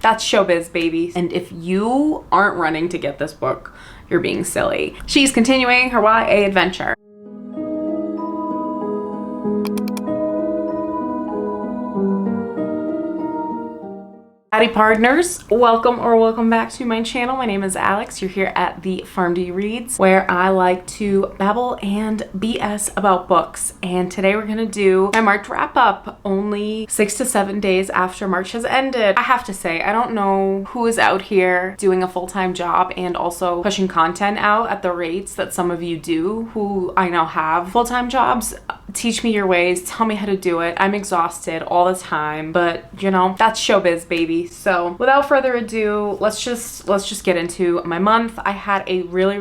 That's showbiz, baby. And if you aren't running to get this book, you're being silly. She's continuing her YA adventure. Howdy partners, welcome back to my channel. My name is Alex. You're here at the PharmD Reads, where I like to babble and BS about books. And today we're gonna do my March wrap up, only 6 to 7 days after March has ended. I have to say, I don't know who is out here doing a full-time job and also pushing content out at the rates that some of you do, who I know have full-time jobs. Teach me your ways, tell me how to do it. I'm exhausted all the time, but you know, that's showbiz, baby. So without further ado, let's just get into my month. I had a really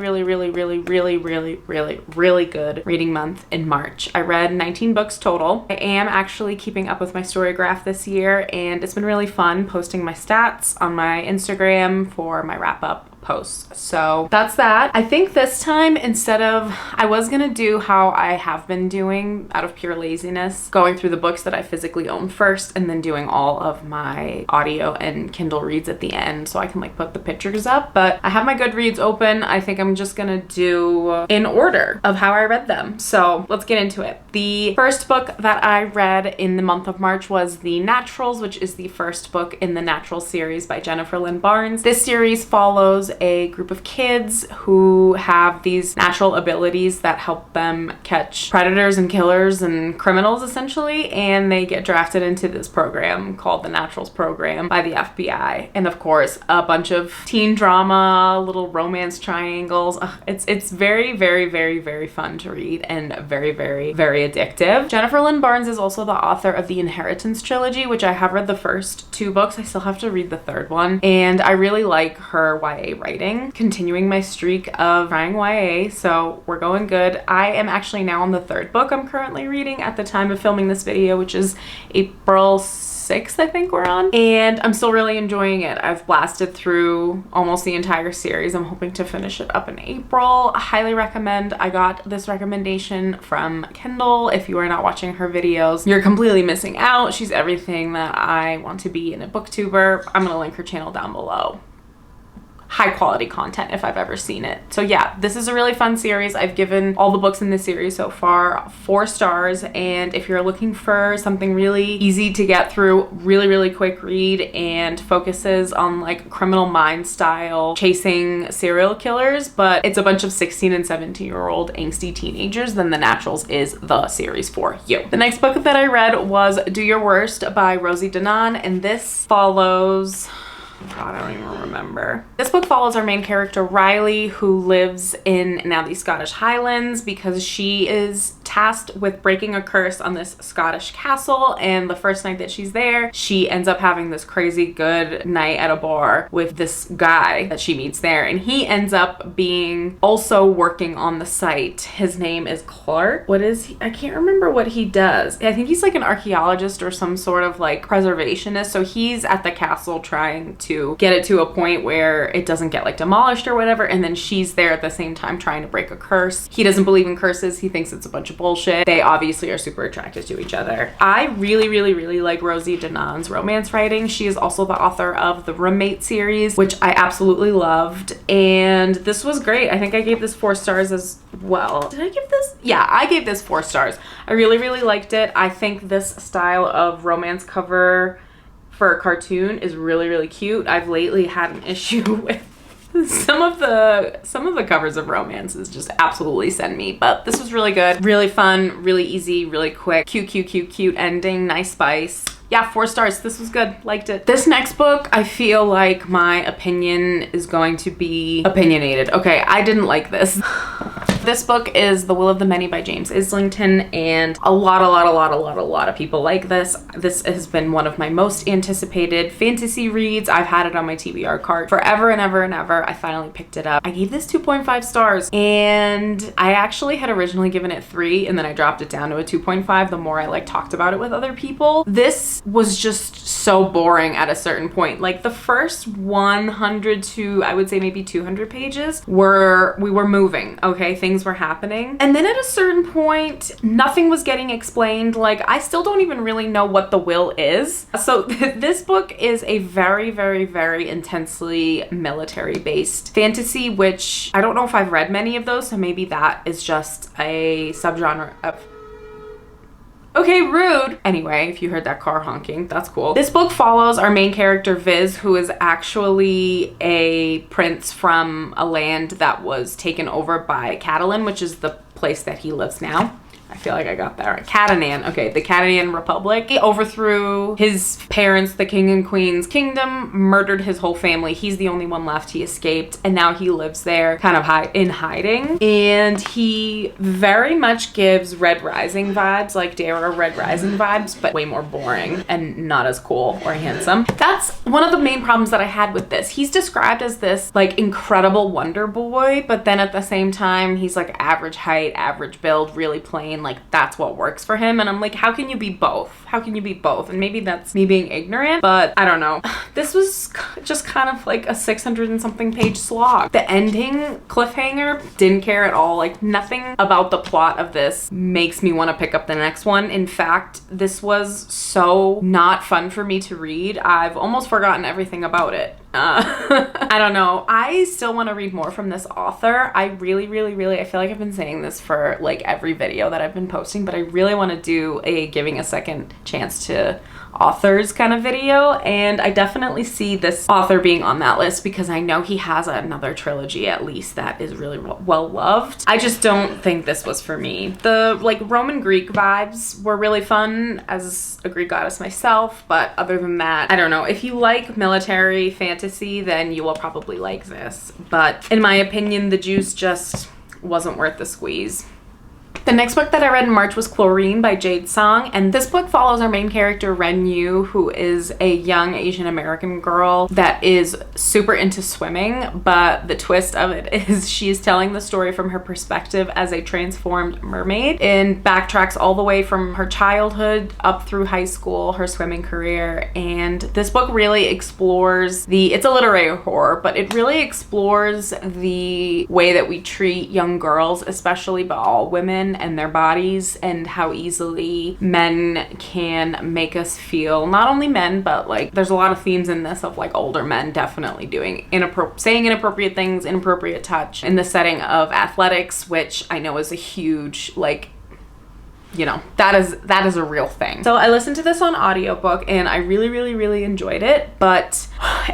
good reading month in March. I read 19 books total. I am actually keeping up with my story graph this year, and it's been really fun posting my stats on my Instagram for my wrap up posts. So that's that. I think this time, instead of, I was gonna do how I have been doing out of pure laziness, going through the books that I physically own first and then doing all of my audio and Kindle reads at the end so I can like put the pictures up, but I have my Goodreads open. I think I'm just gonna do in order of how I read them. So let's get into it. The first book that I read in the month of March was The Naturals, which is the first book in the Natural series by Jennifer Lynn Barnes. This series follows a group of kids who have these natural abilities that help them catch predators and killers and criminals, essentially, and they get drafted into this program called the Naturals program by the FBI. And of course, a bunch of teen drama, little romance triangles. It's very fun to read and very addictive. Jennifer Lynn Barnes is also the author of the Inheritance trilogy, which I have read the first 2 books. I still have to read the 3rd one, and I really like her YA writing, continuing my streak of trying YA, so we're going good. I am actually now on the 3rd book I'm currently reading at the time of filming this video, which is April 6th, I think we're on, and I'm still really enjoying it. I've blasted through almost the entire series. I'm hoping to finish it up in April. I highly recommend. I got this recommendation from Kindle. If you are not watching her videos, you're completely missing out. She's everything that I want to be in a booktuber. I'm gonna link her channel down below. High quality content if I've ever seen it. So yeah, this is a really fun series. I've given all the books in this series so far 4 stars, and if you're looking for something really easy to get through, really quick read, and focuses on like Criminal Minds style chasing serial killers, but it's a bunch of 16 and 17-year-old angsty teenagers, then The Naturals is the series for you. The next book that I read was Do Your Worst by Rosie Danan, and this follows, God, I don't even remember. This book follows our main character, Riley, who lives in now the Scottish Highlands because she is tasked with breaking a curse on this Scottish castle, and the first night that she's there, she ends up having this crazy good night at a bar with this guy that she meets there, and he ends up being also working on the site. His name is Clark. What is he? I can't remember what he does. I think he's like an archaeologist or some sort of like preservationist, so he's at the castle trying to get it to a point where it doesn't get like demolished or whatever, and then she's there at the same time trying to break a curse. He doesn't believe in curses. He thinks it's a bunch of bullshit. They obviously are super attracted to each other. I really like Rosie Danan's romance writing. She is also the author of the Roommate series, which I absolutely loved, and this was great. I think I gave this 4 stars as well. Did I give this? Yeah, I gave this 4 stars. I really liked it. I think this style of romance cover for a cartoon is really cute. I've lately had an issue with some of the covers of romances just absolutely send me, but this was really good, really fun, really easy, really quick, cute ending, nice spice. Yeah, 4 stars. This was good. Liked it. This next book, I feel like my opinion is going to be opinionated. Okay, I didn't like this. This book is The Will of the Many by James Islington, and a lot of people like this. This has been one of my most anticipated fantasy reads. I've had it on my TBR cart forever and ever. I finally picked it up. I gave this 2.5 stars, and I actually had originally given it 3, and then I dropped it down to a 2.5 the more I like talked about it with other people. This was just so boring at a certain point. Like the first 100 to I would say maybe 200 pages we were moving, okay? Things things were happening. And then at a certain point, nothing was getting explained. Like, I still don't even really know what the will is. So this book is a very, very, very intensely military-based fantasy, which I don't know if I've read many of those, so maybe that is just a subgenre of... Okay, rude. Anyway, if you heard that car honking, that's cool. This book follows our main character, Viz, who is actually a prince from a land that was taken over by Catalan, which is the place that he lives now. I feel like I got that right. Catalan. Okay, the Catalan Republic. He overthrew his parents, the king and queen's kingdom, murdered his whole family. He's the only one left. He escaped, and now he lives there kind of in hiding. And he very much gives Red Rising vibes, like Dara Red Rising vibes, but way more boring and not as cool or handsome. That's one of the main problems that I had with this. He's described as this like incredible wonder boy, but then at the same time, he's like average height, average build, really plain. Like, that's what works for him. And I'm like, how can you be both? How can you be both? And maybe that's me being ignorant, but I don't know. This was just kind of like a 600 and something page slog. The ending cliffhanger, didn't care at all. Like, nothing about the plot of this makes me want to pick up the next one. In fact, this was so not fun for me to read. I've almost forgotten everything about it. I don't know. I still want to read more from this author. I really, really, really, I feel like I've been saying this for like every video that I've been posting, but I really want to do a giving a second chance to authors kind of video, and I definitely see this author being on that list because I know he has another trilogy at least that is really well loved. I just don't think this was for me. The like Roman Greek vibes were really fun as a Greek goddess myself, but other than that, I don't know. If you like military fantasy, then you will probably like this, but in my opinion, the juice just wasn't worth the squeeze. The next book that I read in March was Chlorine by Jade Song, and this book follows our main character, Ren Yu, who is a young Asian American girl that is super into swimming, but the twist of it is she is telling the story from her perspective as a transformed mermaid and backtracks all the way from her childhood up through high school, her swimming career. And this book really explores it's a literary horror, but it really explores the way that we treat young girls, especially, but all women, and their bodies, and how easily men can make us feel, not only men, but like there's a lot of themes in this of like older men definitely doing saying inappropriate things, inappropriate touch in the setting of athletics, which I know is a huge, like, you know, that is a real thing. So I listened to this on audiobook and I really, really, really enjoyed it, but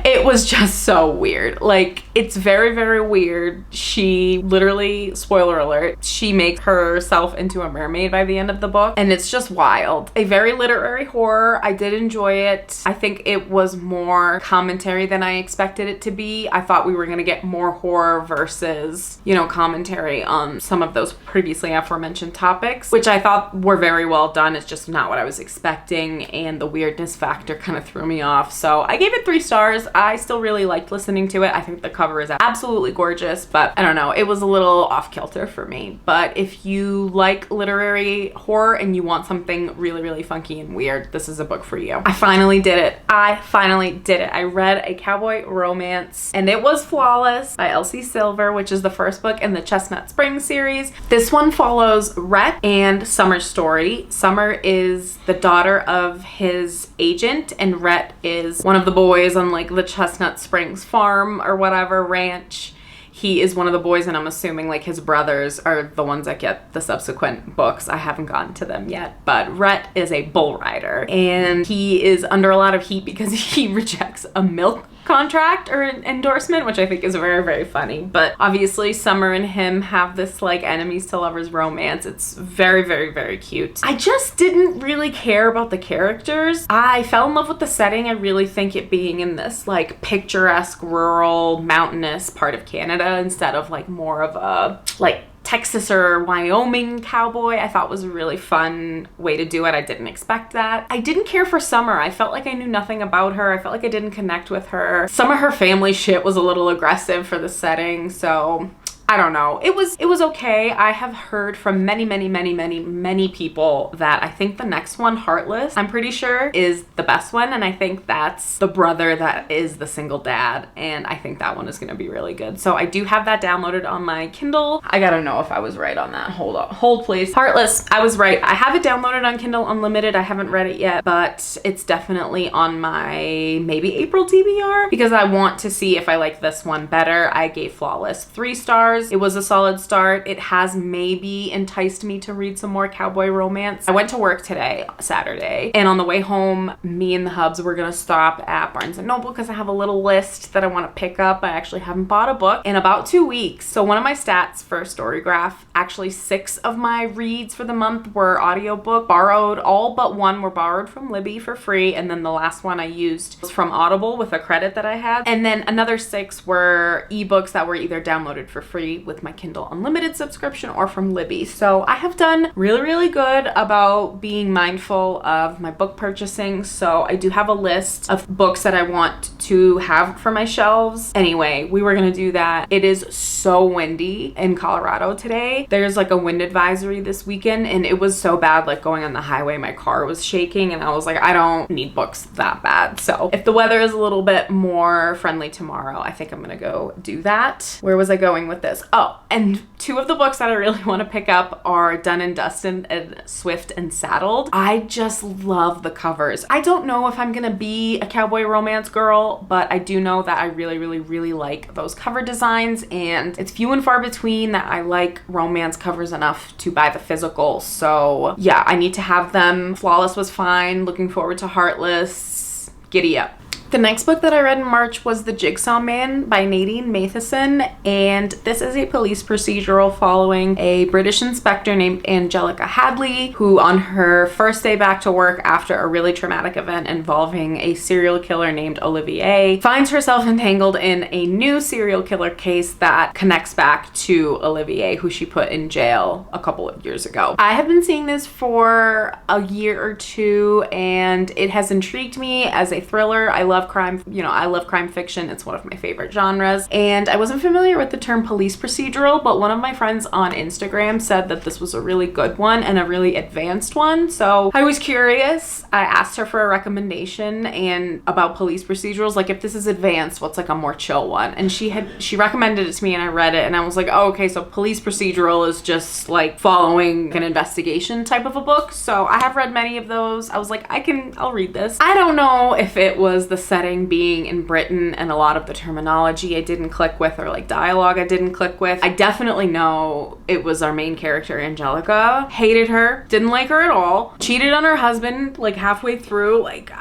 it was just so weird. Like, it's very, very weird. She literally, spoiler alert, she makes herself into a mermaid by the end of the book, and it's just wild. A very literary horror. I did enjoy it. I think it was more commentary than I expected it to be. I thought we were gonna get more horror versus, you know, commentary on some of those previously aforementioned topics, which I thought were very well done. It's just not what I was expecting, and the weirdness factor kind of threw me off. So I gave it 3 stars. I still really liked listening to it. I think the cover is absolutely gorgeous, but I don't know, it was a little off kilter for me. But if you like literary horror and you want something really, really funky and weird, this is a book for you. I finally did it. I read a cowboy romance, and it was flawless, by Elsie Silver, which is the first book in the Chestnut Springs series. This one follows Rhett and Summer's story. Summer is the daughter of his agent, and Rhett is one of the boys on like the Chestnut Springs farm or whatever ranch. He is one of the boys, and I'm assuming like his brothers are the ones that get the subsequent books. I haven't gotten to them yet, but Rhett is a bull rider, and he is under a lot of heat because he rejects a milk contract or endorsement, which I think is very, very funny. But obviously Summer and him have this like enemies to lovers romance. It's very, very, very cute. I just didn't really care about the characters. I fell in love with the setting. I really think it being in this like picturesque, rural, mountainous part of Canada instead of like more of a like Texas or Wyoming cowboy, I thought was a really fun way to do it. I didn't expect that. I didn't care for Summer. I felt like I knew nothing about her. I felt like I didn't connect with her. Some of her family shit was a little aggressive for the setting, so I don't know. It was okay. I have heard from many people that I think the next one, Heartless, I'm pretty sure is the best one. And I think that's the brother that is the single dad. And I think that one is going to be really good. So I do have that downloaded on my Kindle. I gotta know if I was right on that. Hold please. Heartless, I was right. I have it downloaded on Kindle Unlimited. I haven't read it yet, but it's definitely on my maybe April TBR because I want to see if I like this one better. I gave Flawless 3 stars. It was a solid start. It has maybe enticed me to read some more cowboy romance. I went to work today, Saturday, and on the way home, me and the hubs were gonna stop at Barnes & Noble because I have a little list that I want to pick up. I actually haven't bought a book in about 2 weeks. So one of my stats for Storygraph, actually 6 of my reads for the month were audiobook, borrowed. All but 1 were borrowed from Libby for free, and then the last one I used was from Audible with a credit that I had. And then another 6 were ebooks that were either downloaded for free with my Kindle Unlimited subscription or from Libby. So I have done really good about being mindful of my book purchasing. So I do have a list of books that I want to have for my shelves. Anyway, we were gonna do that. It is so windy in Colorado today. There's like a wind advisory this weekend, and it was so bad, like going on the highway, my car was shaking, and I was like, I don't need books that bad. So if the weather is a little bit more friendly tomorrow, I think I'm gonna go do that. Where was I going with this? Oh, and 2 of the books that I really want to pick up are Done and Dusted and Swift and Saddled. I just love the covers. I don't know if I'm gonna be a cowboy romance girl, but I do know that I really like those cover designs, and it's few and far between that I like romance covers enough to buy the physical. So yeah, I need to have them. Flawless was fine. Looking forward to Heartless. Giddy up. The next book that I read in March was The Jigsaw Man by Nadine Matheson, and this is a police procedural following a British inspector named Angelica Hadley, who on her first day back to work after a really traumatic event involving a serial killer named Olivier, finds herself entangled in a new serial killer case that connects back to Olivier, who she put in jail a couple of years ago. I have been seeing this for a year or 2, and it has intrigued me as a thriller. I love crime, I love crime fiction. It's one of my favorite genres. And I wasn't familiar with the term police procedural, but one of my friends on Instagram said that this was a really good one and a really advanced one. So I was curious. I asked her for a recommendation and about police procedurals, like if this is advanced, what's like a more chill one? And she recommended it to me, and I read it, and I was like, oh, okay, so police procedural is just like following an investigation type of a book. So I have read many of those. I was like, I'll read this. I don't know if it was the setting being in Britain and a lot of the terminology I didn't click with, or like dialogue I didn't click with. I definitely know it was our main character, Angelica. Hated her, didn't like her at all, cheated on her husband like halfway through. Like,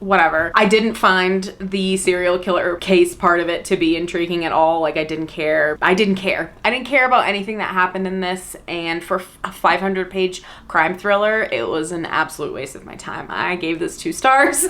whatever. I didn't find the serial killer case part of it to be intriguing at all. Like, I didn't care about anything that happened in this, and for a 500-page crime thriller, it was an absolute waste of my time. I gave this 2 stars.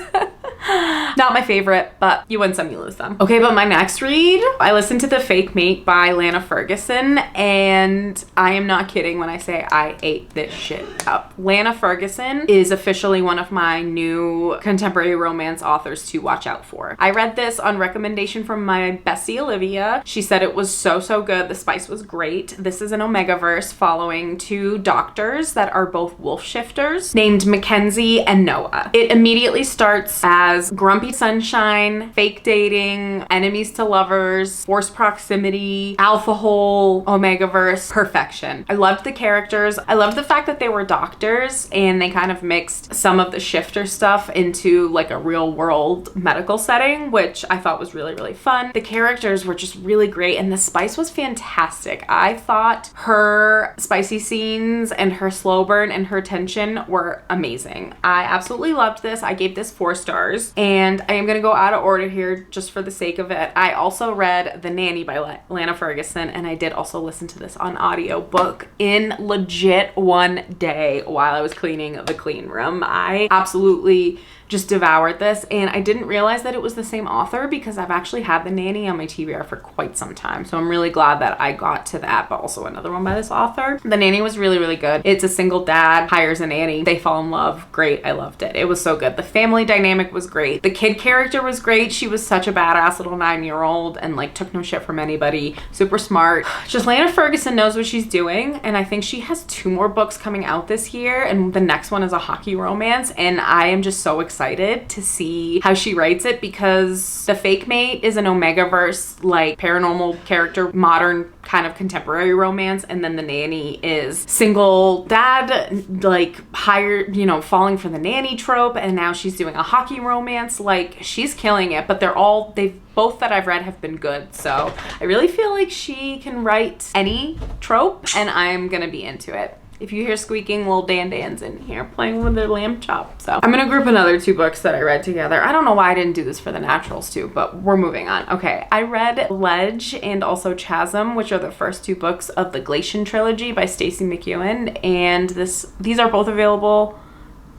Not my favorite, but you win some, you lose some. Okay, but my next read, I listened to The Fake Meate by Lana Ferguson, and I am not kidding when I say I ate this shit up. Lana Ferguson is officially one of my new contemporary romance authors to watch out for. I read this on recommendation from my bestie Olivia. She said it was so good. The spice was great. This is an Omegaverse following 2 doctors that are both wolf shifters named Mackenzie and Noah. It immediately starts as grumpy sunshine, fake dating, enemies to lovers, forced proximity, alpha hole, Omegaverse, perfection. I loved the characters. I loved the fact that they were doctors and they kind of mixed some of the shifter stuff into like a real world medical setting, which I thought was really fun. The characters were just really great, and the spice was fantastic. I thought her spicy scenes and her slow burn and her tension were amazing. I absolutely loved this. I gave this 4 stars, and I am gonna go out of order here just for the sake of it. I also read The Nanny by Lana Ferguson, and I did also listen to this on audiobook in legit one day while I was cleaning the clean room. I absolutely just devoured this, and I didn't realize that it was the same author because I've actually had The Nanny on my TBR for quite some time. So I'm really glad that I got to that, but also another one by this author. The Nanny was really, really good. It's a single dad hires a nanny. They fall in love. Great. I loved it. It was so good. The family dynamic was great. The kid character was great. She was such a badass little 9-year-old and like took no shit from anybody. Super smart. Just Lana Ferguson knows what she's doing, and I think she has 2 more books coming out this year, and the next one is a hockey romance, and I am just so excited to see how she writes it because the Fake Meate is an Omegaverse like paranormal character, modern kind of contemporary romance, and then The Nanny is single dad, like hired, you know, falling for the nanny trope, and now she's doing a hockey romance. Like, she's killing it, but they've both that I've read have been good. So I really feel like she can write any trope, and I'm gonna be into it. If you hear squeaking, little Dan's in here playing with their lamb chop. So I'm gonna group another 2 books that I read together. I don't know why I didn't do this for the naturals too, but we're moving on. Okay, I read Ledge and also Chasm, which are the first 2 books of the Glacian trilogy by Stacey McEwen, and these are both available.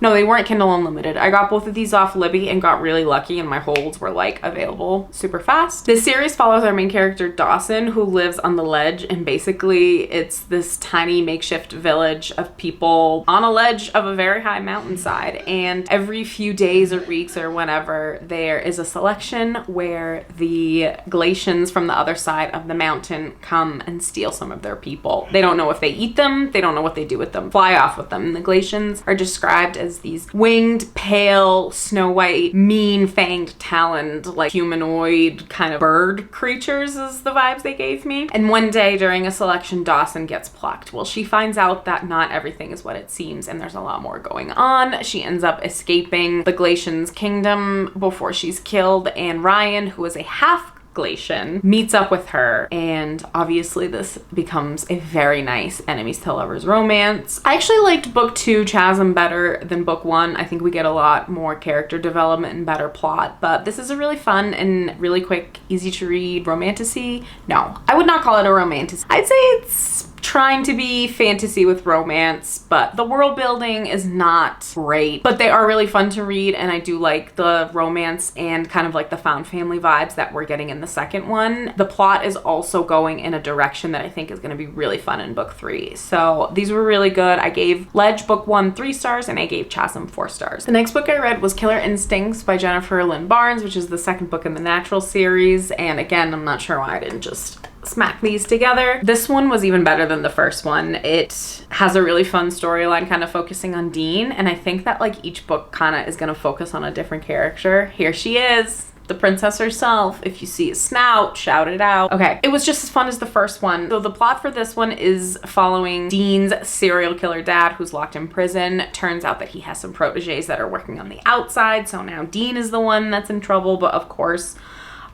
No, they weren't Kindle Unlimited. I got both of these off Libby and got really lucky, and my holds were like available super fast. This series follows our main character Dawson, who lives on the ledge, and basically it's this tiny makeshift village of people on a ledge of a very high mountainside, and every few days or weeks or whenever there is a selection where the Glacians from the other side of the mountain come and steal some of their people. They don't know if they eat them, they don't know what they do with them, fly off with them. And the Glacians are described as these winged, pale, snow white, mean fanged, taloned, like humanoid kind of bird creatures is the vibes they gave me. And one day during a selection, Dawson gets plucked. Well, she finds out that not everything is what it seems, and there's a lot more going on. She ends up escaping the Glacian's kingdom before she's killed, and Ryan, who is a half Glacian, meets up with her, and obviously this becomes a very nice enemies to lovers romance. I actually liked book 2, Chasm, better than book 1. I think we get a lot more character development and better plot, but this is a really fun and really quick, easy to read romantasy. No, I would not call it a romantasy. I'd say it's trying to be fantasy with romance, but the world building is not great, but they are really fun to read, and I do like the romance and kind of like the found family vibes that we're getting in the second one. The plot is also going in a direction that I think is going to be really fun in book 3. So these were really good. I gave Ledge book 1 3 stars, and I gave Chasm 4 stars. The next book I read was Killer Instincts by Jennifer Lynn Barnes, which is the second book in the Natural series, and again, I'm not sure why I didn't just smack these together. This one was even better than the first one. It has a really fun storyline kind of focusing on Dean, and I think that like each book kind of is going to focus on a different character. Here she is, the princess herself. If you see a snout, shout it out. Okay, it was just as fun as the first one. So the plot for this one is following Dean's serial killer dad who's locked in prison. Turns out that he has some proteges that are working on the outside, so now Dean is the one that's in trouble, but of course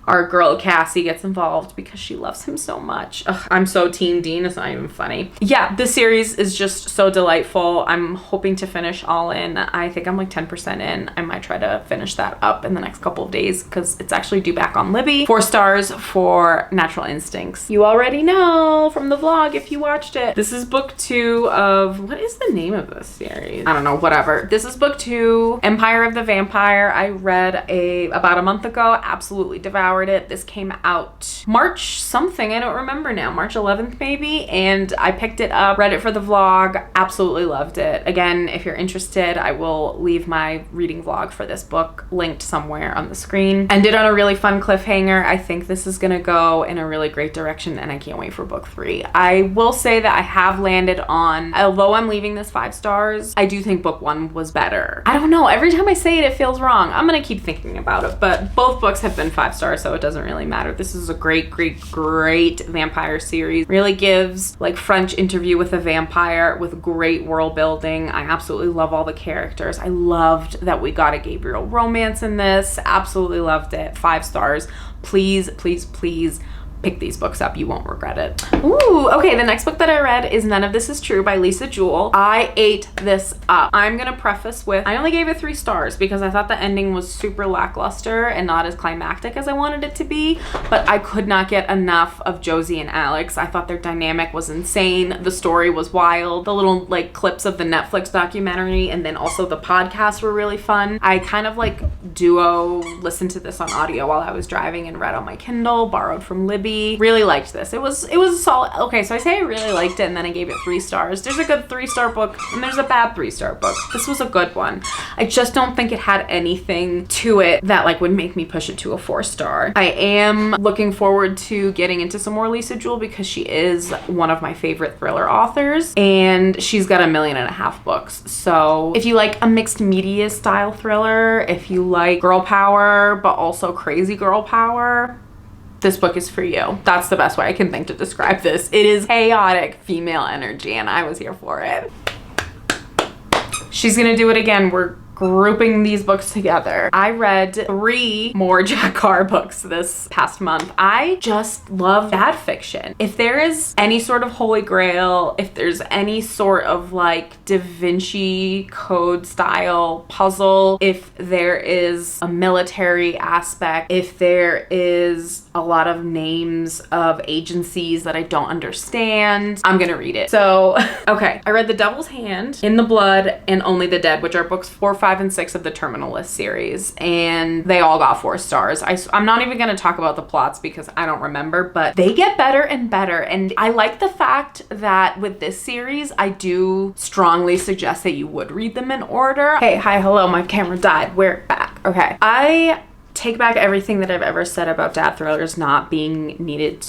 our girl Cassie gets involved because she loves him so much. Ugh, I'm so team Dean, it's not even funny. Yeah, this series is just so delightful. I'm hoping to finish all in. I think I'm like 10% in. I might try to finish that up in the next couple of days because it's actually due back on Libby. 4 stars for Natural Instincts. You already know from the vlog if you watched it. This is book 2 of, what is the name of this series? I don't know, whatever. This is book 2, Empire of the Vampire. I read about a month ago, absolutely devoured it. This came out March something, I don't remember now, March 11th maybe, and I picked it up, read it for the vlog, absolutely loved it. Again, if you're interested, I will leave my reading vlog for this book linked somewhere on the screen. Ended on a really fun cliffhanger. I think this is gonna go in a really great direction, and I can't wait for book 3. I will say that I have landed on, although I'm leaving this 5 stars, I do think book 1 was better. I don't know, every time I say it, it feels wrong. I'm gonna keep thinking about it, but both books have been 5 stars, so it doesn't really matter. This is a great vampire series. Really gives like French Interview with a Vampire with great world building. I absolutely love all the characters. I loved that we got a Gabriel romance in this. Absolutely loved it. 5 stars. Please, please, please pick these books up. You won't regret it. Ooh, okay, the next book that I read is None of This Is True by Lisa Jewell. I ate this up. I'm gonna preface with, I only gave it 3 stars because I thought the ending was super lackluster and not as climactic as I wanted it to be, but I could not get enough of Josie and Alex. I thought their dynamic was insane. The story was wild. The little like clips of the Netflix documentary and then also the podcast were really fun. I kind of like duo listened to this on audio while I was driving and read on my Kindle, borrowed from Libby. Really liked this. It was a solid. Okay, so I say I really liked it and then I gave it 3 stars. There's a good 3-star book and there's a bad 3-star book. This was a good one. I just don't think it had anything to it that like would make me push it to a 4-star. I am looking forward to getting into some more Lisa Jewell because she is one of my favorite thriller authors and she's got 1.5 million books. So if you like a mixed media style thriller, if you like girl power but also crazy girl power, this book is for you. That's the best way I can think to describe this. It is chaotic female energy and I was here for it. She's gonna do it again. We're grouping these books together. I read 3 more Jack Carr books this past month. I just love bad fiction. If there is any sort of holy grail, if there's any sort of like Da Vinci Code style puzzle, if there is a military aspect, if there is a lot of names of agencies that I don't understand, I'm gonna read it. So, okay, I read The Devil's Hand, In the Blood, and Only the Dead, which are books 4, 5, and 6 of the Terminal List series, and they all got 4 stars. I'm not even gonna talk about the plots because I don't remember, but they get better and better, and I like the fact that with this series, I do strongly suggest that you would read them in order. Hey, hi, hello, my camera died. We're back. Okay, I take back everything that I've ever said about dad thrillers not being needing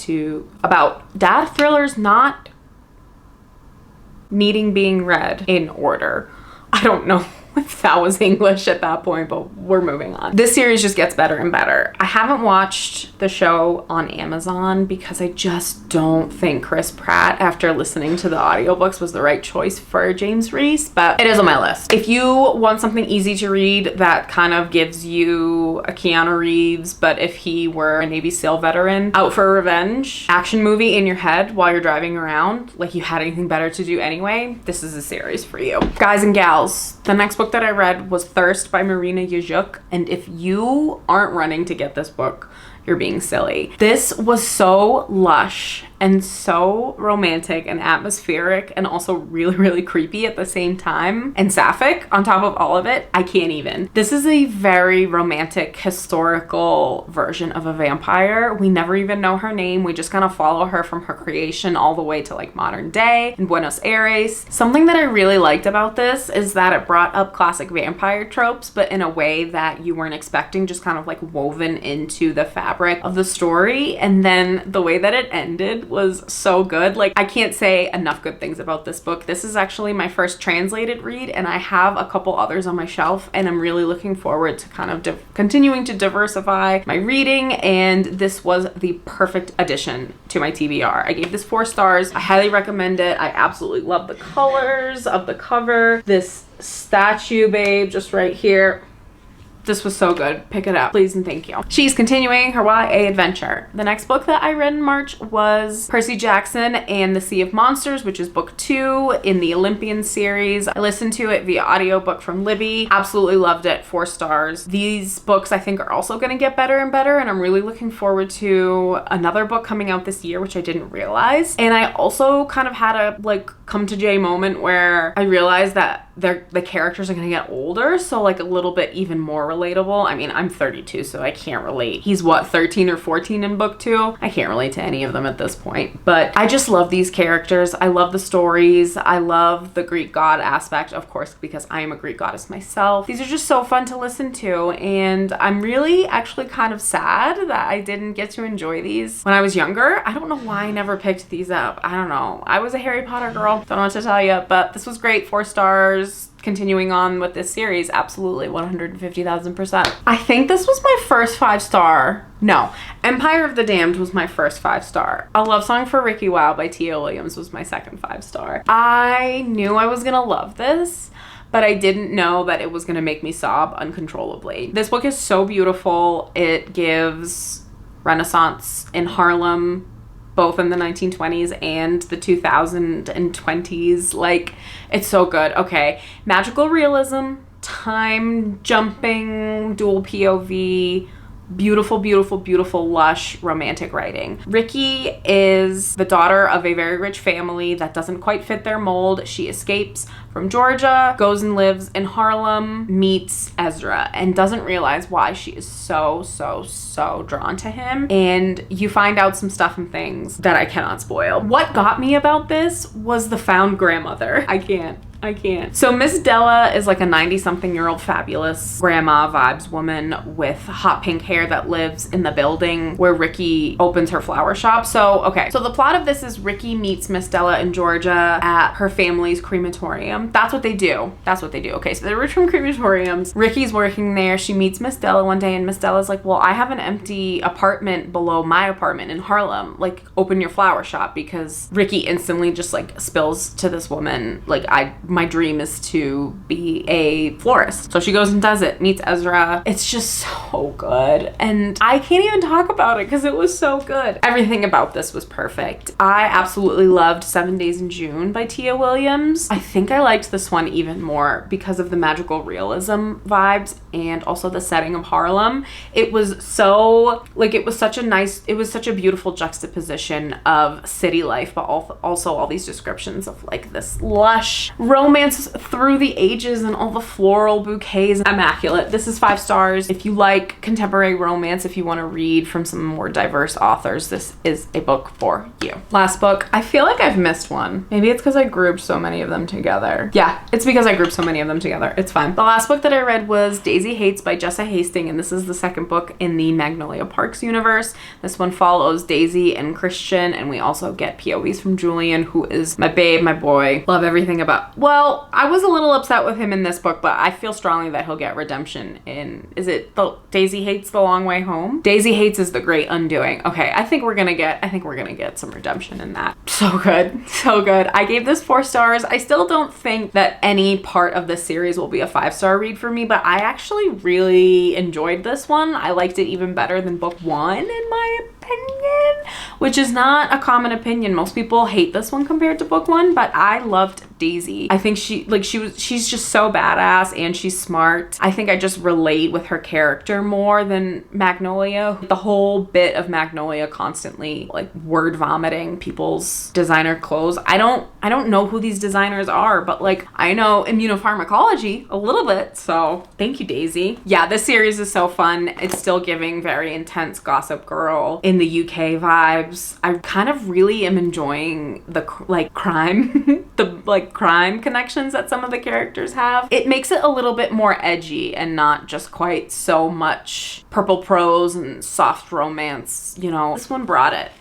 being read in order. I don't know if that was English at that point, but we're moving on. This series just gets better and better. I haven't watched the show on Amazon because I just don't think Chris Pratt, after listening to the audiobooks, was the right choice for James Reese, but it is on my list. If you want something easy to read that kind of gives you a Keanu Reeves, but if he were a Navy SEAL veteran, out for revenge, action movie in your head while you're driving around, like you had anything better to do anyway, this is a series for you. Guys and gals, the next book that I read was Thirst by Marina Yajuk, and if you aren't running to get this book, you're being silly. This was so lush and so romantic and atmospheric and also really, really creepy at the same time, and sapphic on top of all of it. I can't even. This is a very romantic historical version of a vampire. We never even know her name. We just kind of follow her from her creation all the way to like modern day in Buenos Aires. Something that I really liked about this is that it brought up classic vampire tropes, but in a way that you weren't expecting, just kind of like woven into the fabric of the story. And then the way that it ended was so good. Like, I can't say enough good things about this book. This is actually my first translated read, and I have a couple others on my shelf, and I'm really looking forward to kind of continuing to diversify my reading, and this was the perfect addition to my TBR. I gave this 4 stars. I highly recommend it. I absolutely love the colors of the cover. This statue babe just right here. This was so good. Pick it up, please and thank you. She's continuing her YA adventure. The next book that I read in March was Percy Jackson and the Sea of Monsters, which is book 2 in the Olympian series. I listened to it via audiobook from Libby. Absolutely loved it. 4 stars. These books I think are also going to get better and better, and I'm really looking forward to another book coming out this year, which I didn't realize. And I also kind of had a like come to J moment where I realized that the characters are gonna get older, so like a little bit even more relatable. I mean, I'm 32, so I can't relate. He's what, 13 or 14 in book 2? I can't relate to any of them at this point, but I just love these characters. I love the stories. I love the Greek god aspect, of course, because I am a Greek goddess myself. These are just so fun to listen to, and I'm really actually kind of sad that I didn't get to enjoy these when I was younger. I don't know why I never picked these up. I don't know. I was a Harry Potter girl. Don't know what to tell you, but this was great. 4 stars. Continuing on with this series, absolutely 150,000%. I think this was my first 5-star. No, Empire of the Damned was my first 5-star. A Love Song for Ricky Wow by Tia Williams was my second 5-star. I knew I was gonna love this, but I didn't know that it was gonna make me sob uncontrollably. This book is so beautiful. It gives Renaissance in Harlem, both in the 1920s and the 2020s. Like, it's so good. Okay, magical realism, time jumping, dual POV, beautiful, beautiful, beautiful, lush romantic writing. Ricky is the daughter of a very rich family that doesn't quite fit their mold. She escapes from Georgia, goes and lives in Harlem, meets Ezra, and doesn't realize why she is so drawn to him. And you find out some stuff and things that I cannot spoil. What got me about this was the found grandmother. I can't. So Miss Della is like a 90-something-year-old fabulous grandma vibes woman with hot pink hair that lives in the building where Ricky opens her flower shop. So, okay. So the plot of this is Ricky meets Miss Della in Georgia at her family's crematorium. That's what they do. Okay, so they're rich from crematoriums. Ricky's working there. She meets Miss Della one day and Miss Della's like, well, I have an empty apartment below my apartment in Harlem. Like, open your flower shop, because Ricky instantly just like spills to this woman, like, my dream is to be a florist. So she goes and does it, meets Ezra. It's just so good. And I can't even talk about it because it was so good. Everything about this was perfect. I absolutely loved 7 Days in June by Tia Williams. I think I liked this one even more because of the magical realism vibes and also the setting of Harlem. It was so, like, it was such a beautiful juxtaposition of city life, but also all these descriptions of like this lush romance through the ages and all the floral bouquets. Immaculate. This is 5 stars. If you like contemporary romance, if you want to read from some more diverse authors, this is a book for you. Last book. I feel like I've missed one. Maybe it's because I grouped so many of them together. Yeah, it's because I grouped so many of them together. It's fine. The last book that I read was Daisy Hates by Jessa Hastings, and this is the second book in the Magnolia Parks universe. This one follows Daisy and Christian, and we also get POVs from Julian, who is my babe, my boy. Love everything about, well, I was a little upset with him in this book, but I feel strongly that he'll get redemption in, is it the Daisy Hates the Long Way Home? Daisy Hates is the Great Undoing. Okay, I think we're gonna get some redemption in that. So good, so good. I gave this 4 stars. I still don't think that any part of this series will be a 5-star read for me, but I actually really enjoyed this one. I liked it even better than book 1 in my opinion, which is not a common opinion. Most people hate this one compared to book 1, but I loved Daisy. I think she's just so badass and she's smart. I think I just relate with her character more than Magnolia. The whole bit of Magnolia constantly like word vomiting people's designer clothes. I don't know who these designers are, but like I know immunopharmacology a little bit. So thank you, Daisy. Yeah, this series is so fun. It's still giving very intense Gossip Girl in the UK vibes. I kind of really am enjoying the like crime, the like crime connections that some of the characters have. It makes it a little bit more edgy and not just quite so much purple prose and soft romance, you know. This one brought it.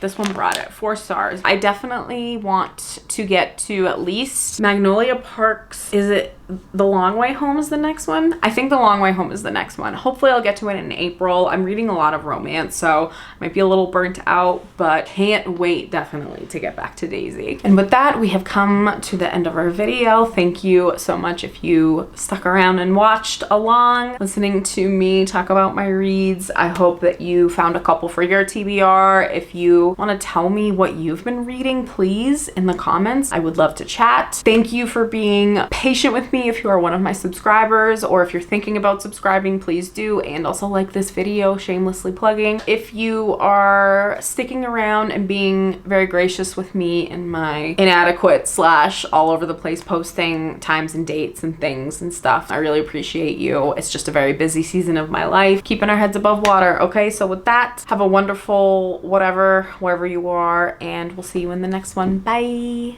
4 stars. I definitely want to get to at least Magnolia Parks. Is it The Long Way Home is the next one? I think The Long Way Home is the next one. Hopefully I'll get to it in April. I'm reading a lot of romance, so I might be a little burnt out, but can't wait definitely to get back to Daisy. And with that, we have come to the end of our video. Thank you so much if you stuck around and watched along, listening to me talk about my reads. I hope that you found a couple for your TBR. If you want to tell me what you've been reading, please, in the comments. I would love to chat. Thank you for being patient with me. If you are one of my subscribers, or if you're thinking about subscribing, please do. And also like this video, shamelessly plugging. If you are sticking around and being very gracious with me in my inadequate / all over the place posting times and dates and things and stuff, I really appreciate you. It's just a very busy season of my life, keeping our heads above water. Okay, so with that, have a wonderful whatever, wherever you are, and we'll see you in the next one. Bye.